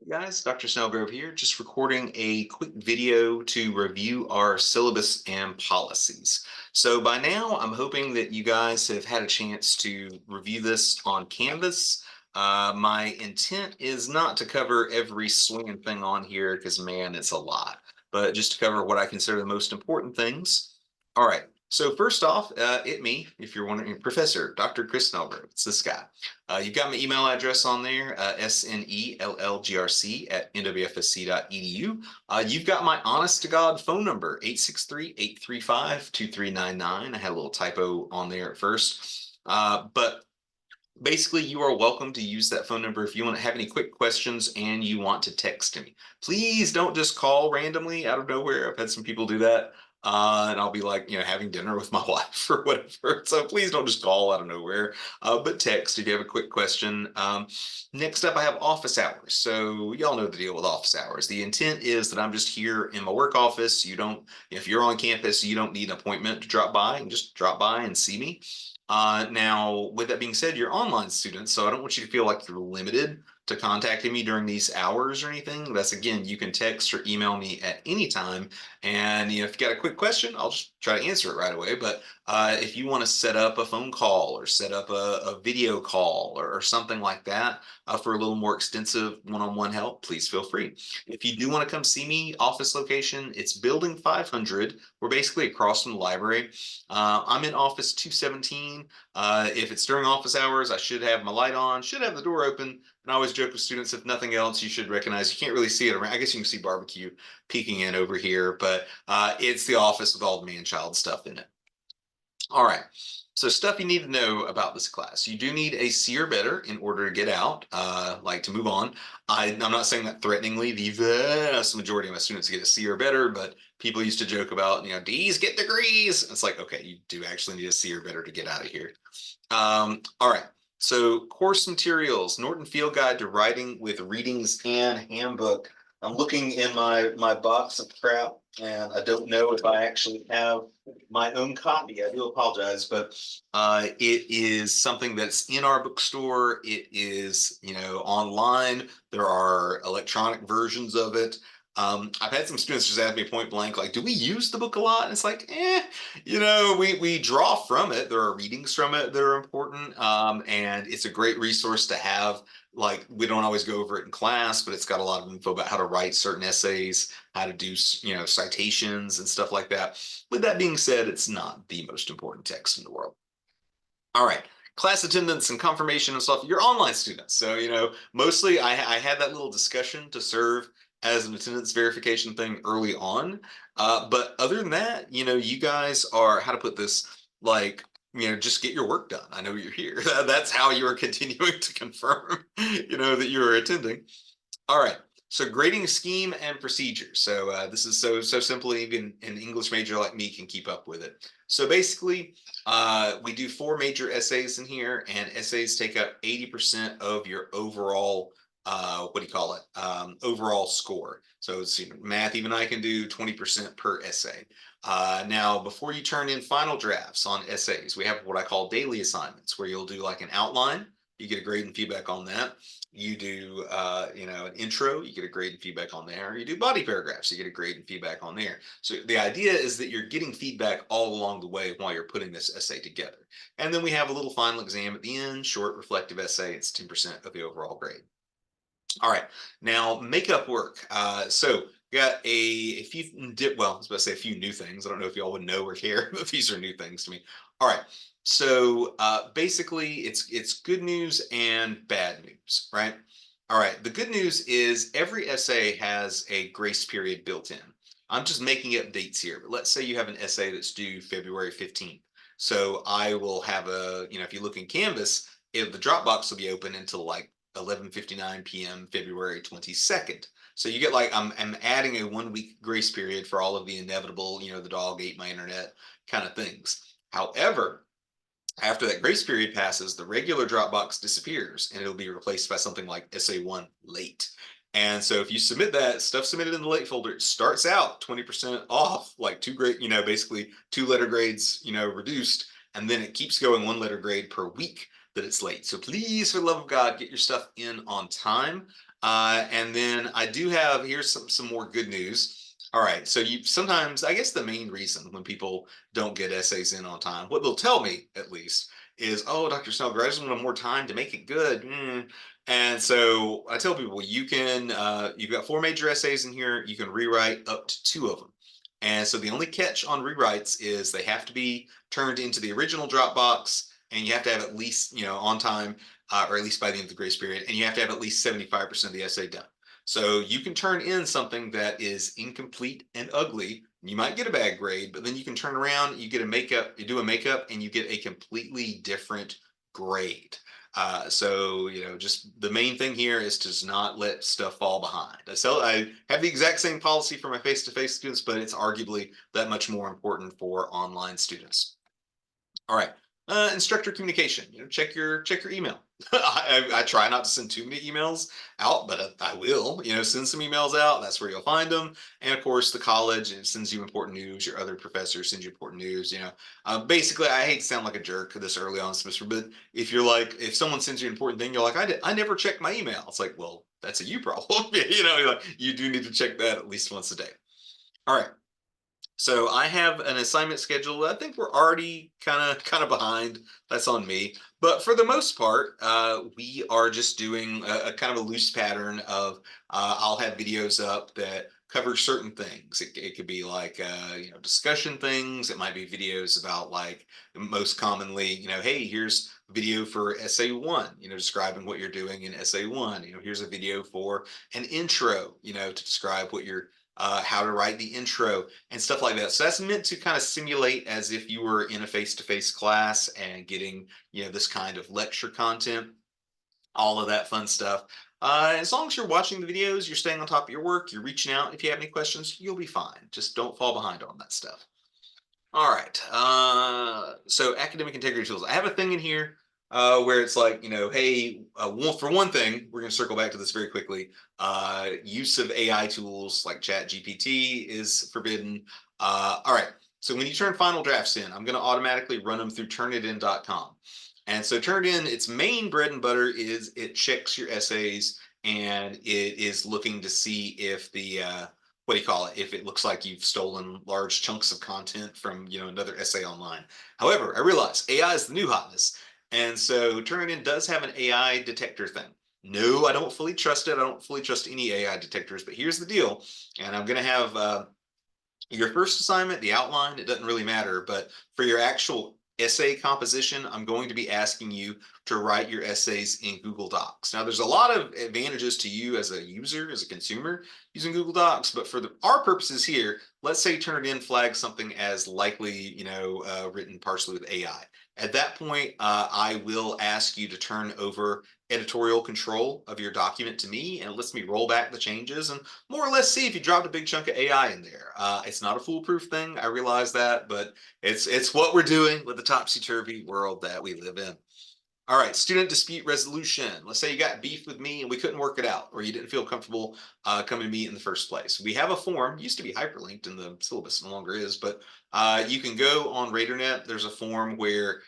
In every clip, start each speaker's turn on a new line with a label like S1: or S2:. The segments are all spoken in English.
S1: Hey guys, Dr. Snellgrove here, just recording a quick video to review our syllabus and policies. So by now, I'm hoping that you guys have had a chance to review this on Canvas. My intent is not to cover every swinging thing on here because, man, it's a lot, but just to cover what I consider the most important things. All right. So first off, me, if you're wondering, Professor Dr. Chris Snellgrove, it's this guy. You've got my email address on there, snellgrc@nwfsc.edu. You've got my honest to God phone number, 863-835-2399. I had a little typo on there at first. But basically, you are welcome to use that phone number if you want to have any quick questions and you want to text me. Please don't just call randomly out of nowhere. I've had some people do that. And I'll be like, having dinner with my wife or whatever. So please don't just call out of nowhere, but text if you have a quick question. Next up, I have office hours. So y'all know the deal with office hours. The intent is that I'm just here in my work office. You don't, if you're on campus, you don't need an appointment to drop by and just drop by and see me. Now, with that being said, you're online students, so I don't want you to feel like you're limited to contacting me during these hours or anything. That's again, you can text or email me at any time. And if you got a quick question, I'll just try to answer it right away. But if you want to set up a phone call or set up a video call or something like that for a little more extensive one-on-one help, please feel free. If you do want to come see me, office location, it's Building 500. We're basically across from the library. I'm in office 217. If it's during office hours, I should have my light on, should have the door open. And I always joke with students, if nothing else, you should recognize, you can't really see it around. I guess you can see barbecue peeking in over here, but it's the office with all the man-child stuff in it. All right. So stuff you need to know about this class. You do need a C or better in order to get out, like to move on. I'm not saying that threateningly. The vast majority of my students get a C or better, but people used to joke about, D's get degrees. It's like, okay, you do actually need a C or better to get out of here. All right. So course materials, Norton Field Guide to Writing with Readings and Handbook. I'm looking in my box of crap, and I don't know if I actually have my own copy. I do apologize, but it is something that's in our bookstore. It is, online. There are electronic versions of it. I've had some students just ask me point blank, like, do we use the book a lot? And it's like, we draw from it. There are readings from it that are important. And it's a great resource to have. Like, we don't always go over it in class, but it's got a lot of info about how to write certain essays, how to do, citations and stuff like that. With that being said, it's not the most important text in the world. All right. Class attendance and confirmation and stuff. You're online students. So, mostly I had that little discussion to serve as an attendance verification thing early on. But other than that, you guys are, how to put this, like, just get your work done. I know you're here. That's how you are continuing to confirm, that you are attending. All right. So grading scheme and procedure. So this is so simple, even an English major like me can keep up with it. So basically, we do 4 major essays in here, and essays take up 80% of your overall, what do you call it? Overall score. So it's, math, even I can do 20% per essay. Now, before you turn in final drafts on essays, we have what I call daily assignments, where you'll do like an outline. You get a grade and feedback on that. You do, an intro, you get a grade and feedback on there. You do body paragraphs, you get a grade and feedback on there. So the idea is that you're getting feedback all along the way while you're putting this essay together. And then we have a little final exam at the end, short reflective essay. It's 10% of the overall grade. All right, now makeup work. So got a few, well, I was about to say a few new things. I don't know if y'all would know or care, but these are new things to me. All right, so basically it's good news and bad news, right? All right, the good news is every essay has a grace period built in. I'm just making up dates here, but let's say you have an essay that's due February 15th. So I will have if you look in Canvas, the Dropbox will be open until like 11:59 p.m. February 22nd. So you get like, I'm adding a 1 week grace period for all of the inevitable, the dog ate my internet kind of things. However, after that grace period passes, the regular Dropbox disappears and it'll be replaced by something like SA1 late. And so if you submit that stuff submitted in the late folder, it starts out 20% off, like basically 2 letter grades, reduced, and then it keeps going 1 letter grade per week that it's late. So please, for the love of God, get your stuff in on time. And then I do have, here's some more good news. All right, so you sometimes, I guess the main reason when people don't get essays in on time, what they'll tell me at least is, oh, Dr. Snelger, I just want more time to make it good. And so I tell people, you can, you've got 4 major essays in here, you can rewrite up to 2 of them. And so the only catch on rewrites is they have to be turned into the original Dropbox, and you have to have at least, on time, or at least by the end of the grace period, and you have to have at least 75% of the essay done. So you can turn in something that is incomplete and ugly. You might get a bad grade, but then you can turn around, you do a makeup, and you get a completely different grade. So, just the main thing here is to just not let stuff fall behind. I have the exact same policy for my face-to-face students, but it's arguably that much more important for online students. All right. Instructor communication. Check your email. I try not to send too many emails out, but I will. Send some emails out. That's where you'll find them. And of course, the college sends you important news. Your other professors send you important news. Basically, I hate to sound like a jerk this early on semester, but if someone sends you an important thing, you're like, I never check my email. It's like, well, that's a you problem. You do need to check that at least once a day. All right. So I have an assignment schedule. I think we're already kind of behind. That's on me. But for the most part, we are just doing a kind of a loose pattern of I'll have videos up that cover certain things. It could be like discussion things. It might be videos about like most commonly, hey, here's a video for essay 1, describing what you're doing in essay 1. Here's a video for an intro, to describe what you're how to write the intro and stuff like that. So that's meant to kind of simulate as if you were in a face-to-face class and getting, this kind of lecture content, all of that fun stuff. As long as you're watching the videos, you're staying on top of your work, you're reaching out. If you have any questions, you'll be fine. Just don't fall behind on that stuff. All right. So academic integrity tools. I have a thing in here where it's like, hey, for one thing, we're going to circle back to this very quickly. Use of AI tools like Chat GPT is forbidden. All right. So when you turn final drafts in, I'm going to automatically run them through turnitin.com. And so Turnitin, its main bread and butter is it checks your essays and it is looking to see if the what do you call it? If it looks like you've stolen large chunks of content from, another essay online. However, I realize AI is the new hotness. And so Turnitin does have an AI detector thing. No, I don't fully trust it. I don't fully trust any AI detectors, but here's the deal. And I'm going to have your first assignment, the outline, it doesn't really matter, but for your actual essay composition, I'm going to be asking you to write your essays in Google Docs. Now, there's a lot of advantages to you as a user, as a consumer, using Google Docs, but for our purposes here, let's say Turnitin flags something as likely, written partially with AI. At that point, I will ask you to turn over editorial control of your document to me, and it lets me roll back the changes and more or less see if you dropped a big chunk of AI in there. It's not a foolproof thing, I realize that, but it's what we're doing with the topsy-turvy world that we live in. All right, student dispute resolution. Let's say you got beef with me and we couldn't work it out, or you didn't feel comfortable coming to me in the first place. We have a form, used to be hyperlinked in the syllabus, no longer is, but you can go on RadarNet. There's a form where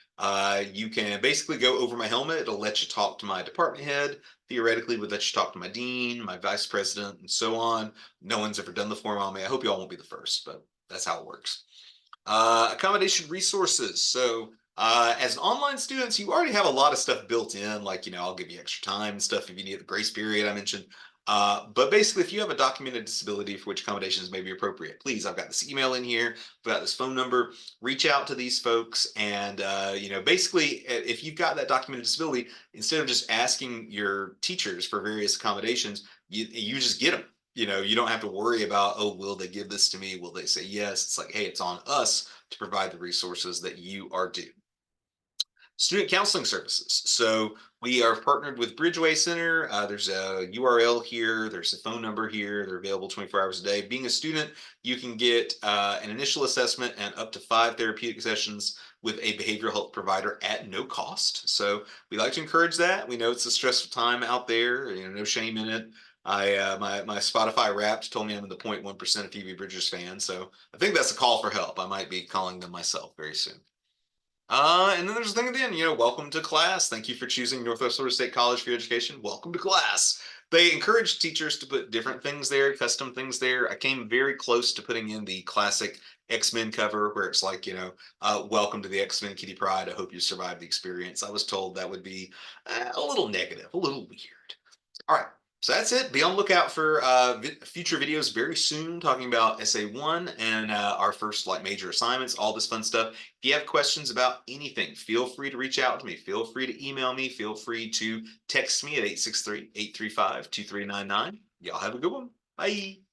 S1: you can basically go over my helmet. It'll let you talk to my department head. Theoretically, would let you talk to my dean, my vice president, and so on. No one's ever done the form on me. I hope y'all won't be the first, but that's how it works. Accommodation resources. So as an online students, you already have a lot of stuff built in, like, I'll give you extra time and stuff if you need the grace period I mentioned. But basically, if you have a documented disability for which accommodations may be appropriate, please, I've got this email in here, I've got this phone number, reach out to these folks. And, basically, if you've got that documented disability, instead of just asking your teachers for various accommodations, you just get them. You don't have to worry about, oh, will they give this to me? Will they say yes? It's like, hey, it's on us to provide the resources that you are due. Student counseling services. So we are partnered with Bridgeway Center. There's a URL here. There's a phone number here. They're available 24 hours a day. Being a student, you can get an initial assessment and up to 5 therapeutic sessions with a behavioral health provider at no cost. So we like to encourage that. We know it's a stressful time out there. No shame in it. My Spotify Wrapped told me I'm in the 0.1% of Phoebe Bridgers fan. So I think that's a call for help. I might be calling them myself very soon. And then there's the thing at the end, welcome to class. Thank you for choosing Northwest Florida State College for your education. Welcome to class. They encourage teachers to put different things there, custom things there. I came very close to putting in the classic X-Men cover where it's like, welcome to the X-Men Kitty Pryde. I hope you survived the experience. I was told that would be a little negative, a little weird. All right. So that's it. Be on the lookout for future videos very soon talking about SA1 and our first major assignments, all this fun stuff. If you have questions about anything, feel free to reach out to me. Feel free to email me. Feel free to text me at 863-835-2399. Y'all have a good one. Bye.